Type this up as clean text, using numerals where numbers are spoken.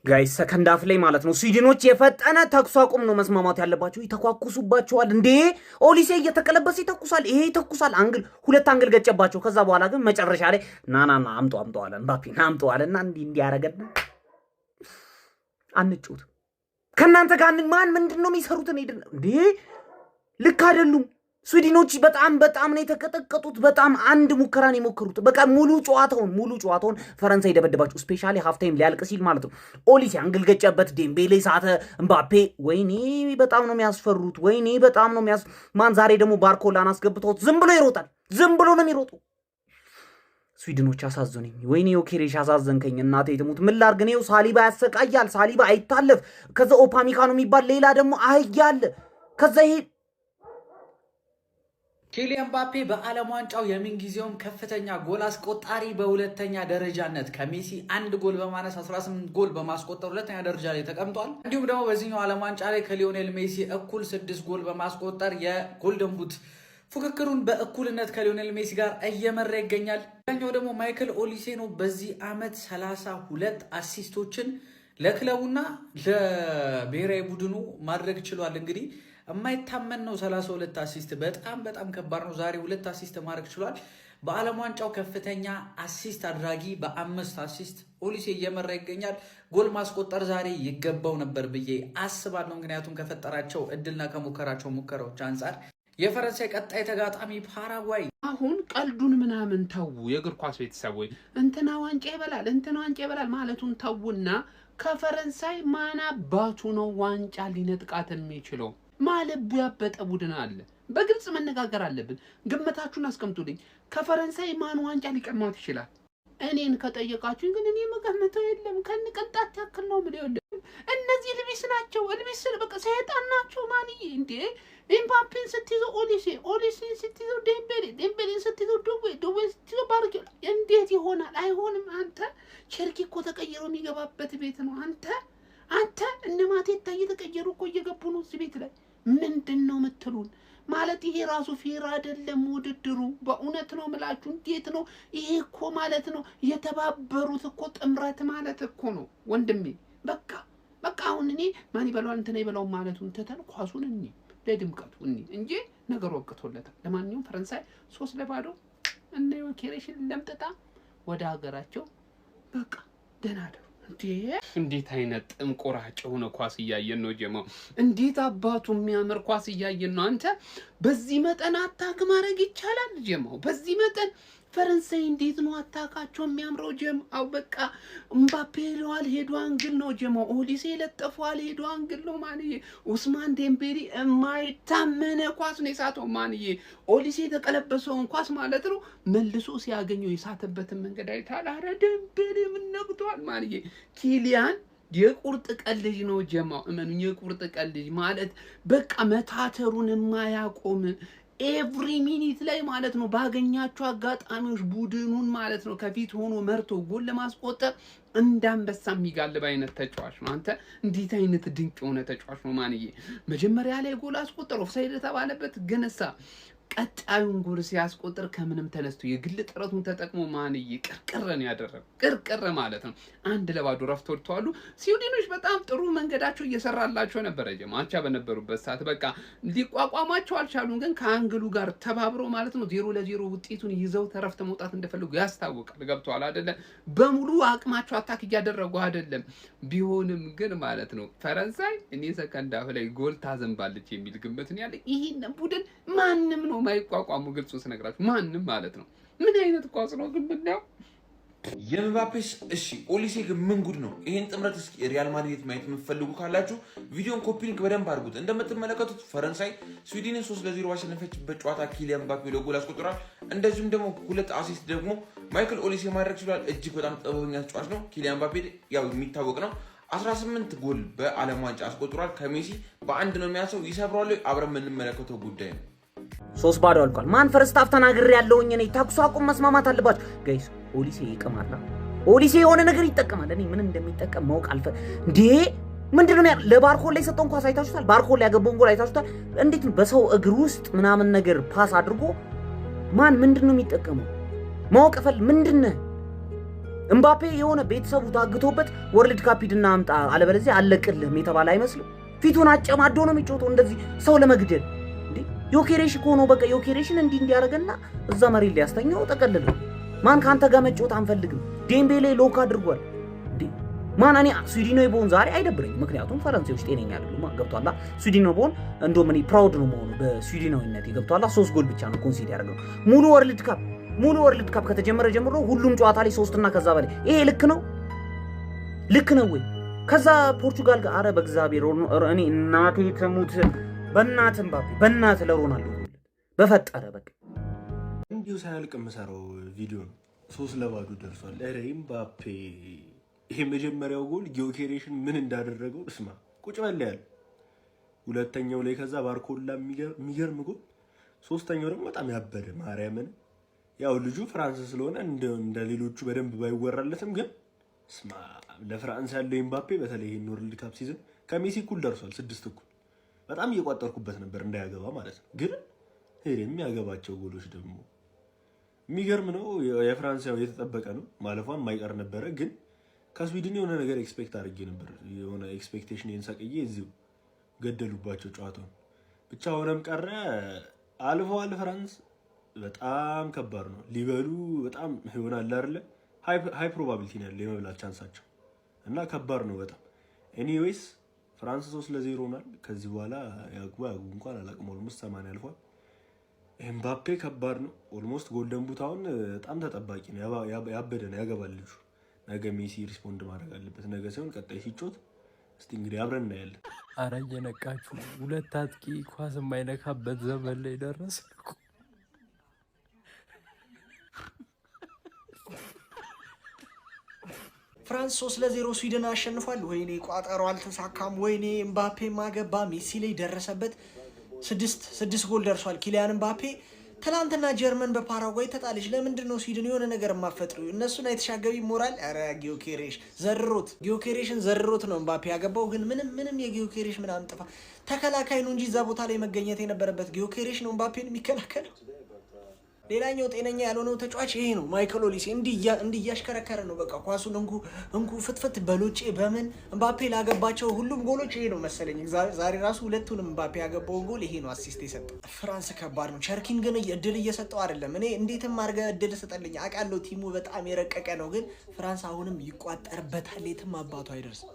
ጋይስ ሰከንድ አፍ ላይ ማለት ነው ስዊድኖች የፈጠነ ተኩስ አቁም ነው መስማማት ያለባቸው። ይተኳኩሱባቸዋል እንዴ! ኦሊሴ እየተቀለበሰ ይተኩሳል፣ ይሄ ይተኩሳል። ሁለት አንግል ገጨባቸው። ከዛ በኋላ ግን መጨረሻ ላይ ና አምጦ አለ ምባፔ አምጦ አለና እንዲህ ያረገና አንጩት ከናንተ ጋር ማን ምንድነው የሚሰሩት እንዴ? ልክ አይደሉም። ስዊድኖች በጣም ነው የተቀጠቀጡት። በጣም አንድ ሙከራን የሞከሩት በቃ ሙሉ ጨዋታውን ፈረንሳይ ደበደባቸው። ስፔሻሊ ሃፍ ታይም ሊያልቅ ሲል ማለት ነው። ኦሊሴ አንግል ገጨበት፣ ዴምቤሌ ሳተ፣ ምባፔ ወይኔ በጣም ነው የሚያስፈሩት። ወይኔ በጣም ነው ማን ዛሬ ደግሞ ባርኮላን አስገብተውት ዝም ብሎ ይሮጣል። ዝም ብሎ ነው የሚሮጡ። ስዊድኖች አሳዘኑኝ። ወይኔ ዮኬሬሽ አሳዘንከኝ። እናቴ ትሙት ምን ላድርግ ነው? ሳሊባ ያሰቃያል። ሳሊባ አይታለፍ። ከዛ ኦፓሚካኖ የሚባል ሌላ ደግሞ አህያለ። ከዛ ይሄ ኪሊያን ምባፔ በዓለም ዋንጫው የምንጊዜውም ከፍተኛ ጎል አስቆጣሪ በሁለተኛ ደረጃነት ከሜሲ አንድ ጎል በማነስ 18 ጎል በማስቆጠር ሁለተኛ ደረጃ ላይ ተቀምጧል። እንዲሁም ደግሞ በዚህኛው ዓለም ዋንጫ ላይ ከሊዮኔል ሜሲ እኩል 6 ጎል በማስቆጠር የጎልደን ቡት ፉክክሩን በእኩልነት ከሊዮኔል ሜሲ ጋር እየመራ ይገኛል። ሌላኛው ደግሞ ማይክል ኦሊሴ ነው። በዚህ ዓመት 32 አሲስቶችን ለክለቡና ለብሔራዊ ቡድኑ ማድረግ ችሏል። እንግዲህ የማይታመን ነው። 32 አሲስት በጣም ከባድ ነው። ዛሬ 2 አሲስት ማድረግ ችሏል። በዓለም ዋንጫው ከፍተኛ አሲስት አድራጊ በ5 አሲስት ኦሊሴ እየመራ ይገኛል። ጎል ማስቆጠር ዛሬ ይገባው ነበር ብዬ አስባለሁ። ምክንያቱም ከፈጠራቸው እድልና ከሞከራቸው ሙከራዎች አንጻር የፈረንሳይ ቀጣይ ተጋጣሚ ፓራጓይ። አሁን ቀልዱን ምናምን ተው። የእግር ኳስ ቤተሰቦች እንትና ዋንጫ ይበላል ማለቱን ተውና ከፈረንሳይ ማን አባቱ ነው ዋንጫ ሊነጥቃት የሚችለው? ማለቡ ያበጠ ቡድን አለ። በግልጽ መነጋገር አለብን። ግምታችሁን አስቀምጡልኝ። ከፈረንሳይ ማን ዋንጫ ሊቀማት ይችላል? እኔን ከጠየቃችሁኝ ግን እኔ መገመተው የለም። ከንቀጣት ያክል ነው ምን ይወደ እነዚህ ልቢስ ናቸው። ልቢስ በቃ ሰይጣን ናቸው። ማንዬ እንዴ ኤምባፔን ስትይዘው ኦሊሴን ስትይዘው ዴምቤሌን ስትይዘው ዱዌን ስትይዘው ባርኮላ እንዴት ይሆናል? አይሆንም። አንተ ቸርኪ እኮ ተቀይሮ የሚገባበት ቤት ነው። አንተ እነ ማቴታ እየተቀየሩ እኮ እየገቡ ነው እዚህ ቤት ላይ። ምንድን ነው የምትሉን? ማለት ይሄ ራሱ ፌር አይደለም ውድድሩ። በእውነት ነው ምላችሁ። እንዴት ነው ይሄ? እኮ ማለት ነው የተባበሩት እኮ ጥምረት ማለት እኮ ነው ወንድሜ። በቃ አሁን እኔ ማን ይበላዋል እንትና ይበላው ማለቱን ተተን ኳሱን ለድምቀቱ እንጂ ነገሩ ወቅቶለታል። ለማንኛውም ፈረንሳይ 3-0 እነ ዮኬሬሽን ለምጥጣ ወደ ሀገራቸው በቃ ደህና ደሩ። እንዴት አይነት ጥንቆራጭ ሆነ ኳስ እያየን ነው ጀማው። እንዴት አባቱ የሚያምር ኳስ እያየን ነው። አንተ በዚህ መጠን አታክ ማድረግ ይቻላል ጀማው? በዚህ መጠን ፈረንሳይ እንዴት ነው አታካቸው የሚያምረው ጀማው? በቃ ምባፔ ለዋል ሄዶ አንግል ነው ጀማው። ኦሊሴ ለጠፈዋል ሄዶ አንግል ነው ማንዬ። ኡስማን ዴምቤሌ የማይታመን ኳስ ነው የሳተው ማንዬ። ኦሊሴ የተቀለበሰውን ኳስ ማለት ነው መልሶ ሲያገኘው የሳተበትን መንገድ አይታል። አረ ዴምቤሌ ምን ነግቷል ማንዬ። ኪሊያን የቁርጥ ቀልጅ ነው ጀማው። እመኑኝ የቁርጥ ቀልጅ ማለት በቃ መታተሩን የማያቆም ኤቭሪ ሚኒት ላይ ማለት ነው ባገኛቸው አጋጣሚዎች ቡድኑን ማለት ነው ከፊት ሆኖ መርቶ ጎል ለማስቆጠር እንዳንበሳ የሚጋልብ አይነት ተጫዋች ነው። አንተ እንዴት አይነት ድንቅ የሆነ ተጫዋች ነው ማንዬ። መጀመሪያ ላይ ጎል አስቆጠረ ኦፍሳይድ ተባለበት፣ ገነሳ። ቀጣዩን ጎል ሲያስቆጥር ከምንም ተነስቶ የግል ጥረቱን ተጠቅሞ ማንዬ ቅርቅረን ያደረገ ቅርቅር ማለት ነው። 1-0 ረፍት ወጥተዋል። ስዊድኖች በጣም ጥሩ መንገዳቸው እየሰራላቸው ነበር ጀማቻ በነበሩበት ሰዓት በቃ ሊቋቋማቸው አልቻሉም። ግን ከአንግሉ ጋር ተባብረው ማለት ነው 0-0 ውጤቱን ይዘው ተረፍተ መውጣት እንደፈለጉ ያስታውቃል። ገብቷል አይደለ? በሙሉ አቅማቸው አታክ እያደረጉ አይደለም። ቢሆንም ግን ማለት ነው ፈረንሳይ እኔ ሰከንድ አፍ ላይ ጎል ታዘንባለች የሚል ግምት ነው ያለ። ይሄን ቡድን ማንንም ነው ማይቋቋሙ ግልጹ ስነግራችሁ ማንንም ማለት ነው። ምን አይነት ኳስ ነው ግን ብናየው የምባፔስ። እሺ ኦሊሴ ግን ምን ጉድ ነው? ይሄን ጥምረት እስኪ ሪያል ማድሪድ ማየት የምትፈልጉ ካላችሁ ቪዲዮን ኮፒ ሊንክ በደንብ አድርጉት። እንደምትመለከቱት ፈረንሳይ ስዊድንን 3-0 ባሸነፈችበት ጨዋታ ኪሊያን ምባፔ ጎል አስቆጥሯል። እንደዚሁም ደግሞ 2 አሲስት ደግሞ ማይክል ኦሊሴ ማድረግ ችሏል። እጅግ በጣም ጥበበኛ ተጫዋች ነው ኪሊያን ምባፔ። ያው የሚታወቅ ነው 18 ጎል በዓለም ዋንጫ አስቆጥሯል። ከሜሲ በአንድ ነው የሚያንሰው። ይሰብራል። አብረን የምንመለከተው ጉዳይ ነው። 3-0 አልቋል። ማን ፈርስት ሃፍ ተናግሬ ያለውኝ እኔ ተኩስ አቁም መስማማት አለባችሁ ጋይስ። ኦሊሴ ይቀማል። ኦሊሴ የሆነ ነገር ይጠቀማል። እኔ ምን እንደሚጠቀም ማወቅ እንዴ ምንድነው ለባርኮላ የሰጠውን ኳስ አይታችሁታል? ባርኮላ ያገባውን ጎል አይታችሁታል? እንዴት ነው በሰው እግር ውስጥ ምናምን ነገር ፓስ አድርጎ ማን ምንድነው የሚጠቀመው? ማወቅ ምንድነው እምባፔ የሆነ ቤተሰቡ ታግቶበት ወርልድ ካፕ ሂድና አምጣ አለበለዚያ አለቅልህም የተባለ አይመስልም። ፊቱን አጨማዶ ነው የሚጮተው እንደዚህ ሰው ለመግደል እንዴ። ዮኬሬሽ እኮ ነው በቃ ዮኬሬሽን እንዲያረጋና እዛ መሬት ሊያስተኛው ተቀልለው። ማን ካንተ ጋር መጮት አንፈልግም። ዴምቤሌ ሎክ አድርጓል እንዴ። ማን እኔ ስዊድናዊ በሆን ዛሬ አይደብረኝም፣ ምክንያቱም ፈረንሳዮች ጤነኛ አይደሉም። ገብቷላ። ስዊድናዊ በሆን እንደውም እኔ ፕራውድ ነው መሆኑ በስዊድናዊነት ገብቷላ። 3 ጎል ብቻ ነው ኮንሲድ ያደረገው ሙሉ ወርልድ ካፕ ከተጀመረ ጀምሮ ሁሉም ጨዋታ ላይ 3 እና ከዛ በላይ። ይሄ ልክ ነው ወይ? ከዛ ፖርቹጋል ጋር አረ በእግዚአብሔር እኔ እናቴ ትሙት በእናት እምባፔ በእናት ለሮናልዶ በፈጠረ በቃ እንዲሁ ሳያልቅ የምሰራው ቪዲዮ ነው። 3-2 ደርሷል። ኧረ እምባፔ ይሄ መጀመሪያው ጎል ጊዮኬሬሽን ምን እንዳደረገው እስማ ቁጭ በል ያለ። ሁለተኛው ላይ ከዛ ባርኮላ የሚገርም ጎል። ሶስተኛው ደግሞ በጣም ያበደ ማርያምን። ያው ልጁ ፍራንስ ስለሆነ እንደ ሌሎቹ በደንብ ባይወራለትም ግን እስማ ለፍራንስ ያለው ኤምባፔ በተለይ ይሄን ወርልድ ካፕ ሲዝን ከሜሲ እኩል ደርሷል። 6 እኩል በጣም እየቋጠርኩበት ነበር እንዳያገባ ማለት ነው። ግን የሚያገባቸው ጎሎች ደግሞ የሚገርም ነው። የፍራንስ ያው የተጠበቀ ነው ማለፏን የማይቀር ነበረ። ግን ከስዊድን የሆነ ነገር ኤክስፔክት አድርጌ ነበር። የሆነ ኤክስፔክቴሽን የንሰቅዬ እዚሁ ገደሉባቸው ጨዋታውን። ብቻ ሆነም ቀረ አልፈዋል። ፍራንስ በጣም ከባድ ነው ሊበሉ በጣም ይሆናል አይደለ? ሃይ ፕሮባቢሊቲ ነው ያለው የመብላት ቻንሳቸው እና ከባድ ነው በጣም። ኤኒዌይስ ፍራንስ 3-0 ሆኗል። ከዚህ በኋላ ያግቡ እንኳን አላቅም። ኦልሞስት 80 አልፏል። ኤምባፔ ከባድ ነው። ኦልሞስት ጎልደን ቡታውን በጣም ተጠባቂ ነው። ያበደ ነው። ያገባል ልጁ። ነገ ሜሲ ሪስፖንድ ማድረግ አለበት። ነገ ሳይሆን ቀጣይ ሲጮት እስቲ እንግዲህ አብረን እናያለን። አረ እየነቃችሁ 2 አጥቂ ኳስ የማይነካበት ዘመን ላይ ደረሰ። ፍራንስ 3-0 ስዊድን አሸንፏል። ወይኔ ቋጠሮ አልተሳካም። ወይኔ ኤምባፔ ማገባ ሜሲ ላይ ደረሰበት። 6 ጎል ደርሷል ኪሊያን ኤምባፔ። ትናንትና ጀርመን በፓራጓይ ተጣለች። ለምንድን ነው ስዊድን የሆነ ነገር የማፈጥሩ? እነሱን አይተሻገቢ ሞራል። ኧረ ጊዮኬሬሽን ዘርሮት ነው ኤምባፔ ያገባው። ግን ምንም የጊዮኬሬሽ ምናምን ጥፋ ተከላካይ ነው እንጂ እዛ ቦታ ላይ መገኘት የነበረበት ጊዮኬሬሽ ነው ኤምባፔን የሚከላከለው። ሌላኛው ጤነኛ ያልሆነው ተጫዋች ይሄ ነው ማይክል ኦሊሴ። እንዲህ እያሽከረከረ ነው በቃ ኳሱን እንኩ ፍትፍት በሎጬ በምን ኤምባፔ ላገባቸው ሁሉም ጎሎች ይሄ ነው መሰለኝ። ዛሬ ራሱ ሁለቱንም ኤምባፔ ያገባው ጎል ይሄ ነው አሲስት የሰጠው። ፍራንስ ከባድ ነው። ቸርኪን ግን እድል እየሰጠው አይደለም። እኔ እንዴትም አድርገህ እድል ስጠልኝ አውቃለሁ ቲሙ በጣም የረቀቀ ነው። ግን ፍራንስ አሁንም ይቋጠርበታል። የትም አባቱ አይደርስም።